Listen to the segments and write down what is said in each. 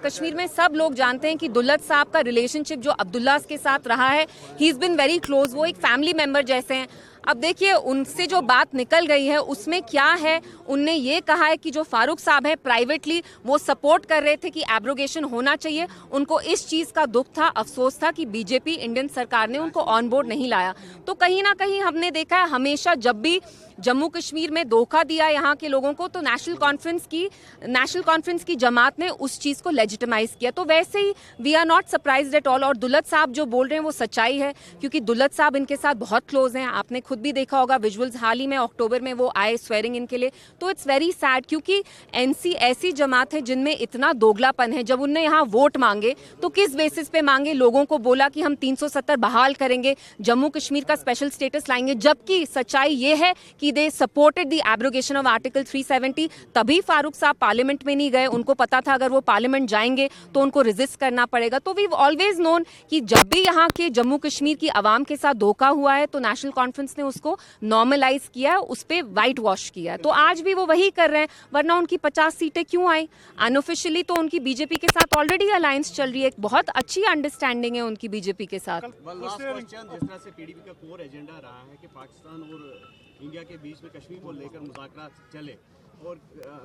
कश्मीर में सब लोग जानते हैं कि दुल्लत साहब का रिलेशनशिप जो अब्दुल्ला के साथ रहा है, he is been very close, वो एक फैमिली मेंबर जैसे हैं। अब देखिए उनसे जो बात निकल गई है उसमें क्या है, उनने ये कहा है कि जो फारूक साहब है प्राइवेटली वो सपोर्ट कर रहे थे कि एब्रोगेशन होना चाहिए। उनको इस चीज़ का दुख था, अफसोस था कि बीजेपी इंडियन सरकार ने उनको ऑन बोर्ड नहीं लाया। तो कहीं ना कहीं हमने देखा है हमेशा जब भी जम्मू कश्मीर में धोखा दिया यहाँ के लोगों को तो नेशनल कॉन्फ्रेंस की जमात ने उस चीज़ को लेजिटिमाइज किया। तो वैसे ही we are not surprised at all. और दुल्लत साहब जो बोल रहे हैं वो सच्चाई है, क्योंकि दुल्लत साहब इनके साथ बहुत क्लोज हैं। आपने खुद भी देखा होगा विजुअल्स, हाल ही में अक्टूबर में वो आए स्वेरिंग इन के लिए। तो इट्स वेरी सैड, क्योंकि एनसी ऐसी जमात है जिनमें इतना दोगलापन है। जब उनने यहाँ वोट मांगे तो किस बेसिस पे मांगे? लोगों को बोला कि हम 370 बहाल करेंगे, जम्मू कश्मीर का स्पेशल स्टेटस लाएंगे, जबकि सच्चाई ये है कि they supported the abrogation of article 370। तभी फारूक साहब पार्लियामेंट में नहीं गए। उनको पता था अगर वो पार्लियामेंट जाएंगे तो उनको रेजिस्ट करना पड़ेगा। तो वी ऑलवेज नोन कि जब भी यहाँ के जम्मू कश्मीर की आवाम के साथ धोखा हुआ है तो नेशनल कॉन्फ्रेंस ने उसको नॉर्मलाइज किया, उस पर वाइट वॉश किया। तो आज भी वो वही कर रहे हैं, वरना उनकी 50 सीटें क्यों आई? अनऑफिशियली तो उनकी बीजेपी के साथ ऑलरेडी अलायंस चल रही है, एक बहुत अच्छी अंडरस्टैंडिंग है उनकी बीजेपी के साथ। जिस तरह से पीडीपी का कोर एजेंडा रहा है कि पाकिस्तान और इंडिया के बीच में कश्मीर को लेकर मुज़ाकरात चले, और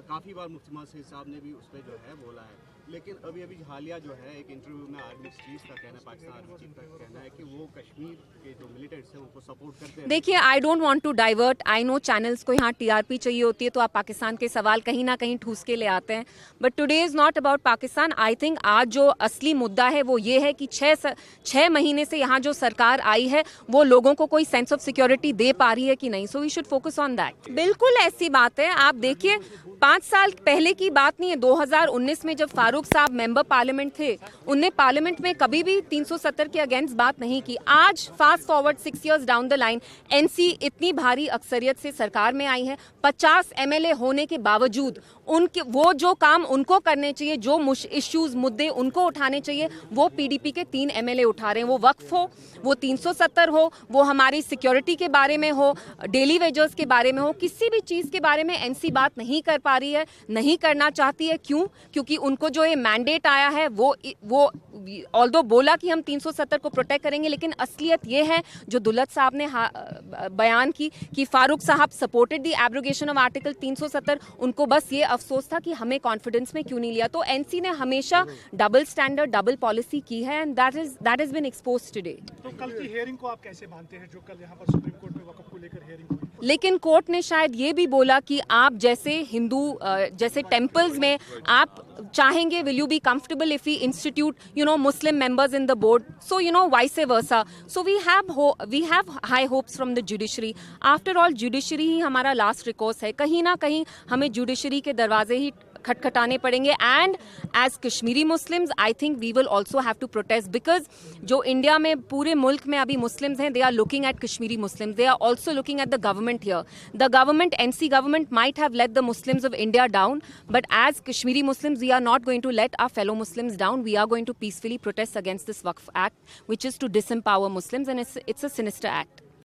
काफ़ी बार मुफ्ती मोहम्मद साहब ने भी उस पर जो है बोला है, लेकिन अभी हालिया जो है एक इंटरव्यू में आर्मी चीफ का कहना है, पाकिस्तान आर्मी चीफ का कहना है कि वो कश्मीर के जो मिलिटेंट्स हैं उनको सपोर्ट करते हैं। देखिए, I don't want to divert, I know channels को यहाँ टीआरपी चाहिए होती है तो आप पाकिस्तान के सवाल कहीं ना कहीं ठूस के ले आते हैं, but today is not about Pakistan. I think आज जो असली मुद्दा है वो ये है कि 6 महीने से यहाँ जो सरकार आई है वो लोगों को कोई सेंस ऑफ सिक्योरिटी दे पा रही है कि नहीं। So we should focus on that. बिल्कुल ऐसी बात है। आप देखिए 5 साल पहले की बात नहीं है, 2019 में जब फारूक साहब मेंबर पार्लियामेंट थे, उनने पार्लियामेंट में कभी भी 370 के अगेंस्ट बात नहीं की। आज fast forward 6 years down the line, NC इतनी भारी अक्सरियत से सरकार में आई है, 50 एमएलए होने के बावजूद उनके वो जो काम उनको करने चाहिए, जो इश्यूज मुद्दे उनको उठाने चाहिए, वो पीडीपी के 3 एमएलए उठा रहे हैं। वो वक्फ हो, वो 370 हो, वो हमारी सिक्योरिटी के बारे में हो, डेली वेजर्स के बारे में हो, किसी भी चीज़ के बारे में एनसी बात नहीं कर पा रही है, नहीं करना चाहती है। क्यों? क्योंकि उनको जो ये मैंडेट आया है वो ऑल्दो बोला कि हम 370 को प्रोटेक्ट करेंगे, लेकिन असलियत ये है जो दुल्लत साहब ने बयान की कि फारूक साहब supported the abrogation of article 370। उनको बस ये अफसोस था कि हमें कॉन्फिडेंस में क्यों नहीं लिया। तो एनसी ने हमेशा डबल स्टैंडर्ड, डबल पॉलिसी की है, and that is been exposed today. तो कल की हियरिंग को आप कैसे मानते हैं, जो कल यहाँ पर सुप्रीम कोर्ट में वक्फ को लेकर हियरिंग हुई? लेकिन कोर्ट ने शायद ये भी बोला कि आप जैसे हिंदू जैसे टेम्पल्स में आप चाहेंगे, will you be comfortable if we institute Muslim members in the board, so vice versa. So we have high hopes from the judiciary. After all judiciary ही हमारा लास्ट रिकोर्स है। कहीं ना कहीं हमें जुडिशरी के दरवाजे ही खटखटाने पड़ेंगे। And as Kashmiri Muslims I think we will also have to protest, because जो इंडिया में पूरे मुल्क में अभी मुस्लिम्स हैं, they are looking at Kashmiri Muslims, they are also looking at the government here. The government, NC government, might have let the Muslims of India down, but as Kashmiri Muslims we are not going to let our fellow Muslims down. We are going to peacefully protest against this Waqf Act, which is to disempower Muslims, and it's a sinister act.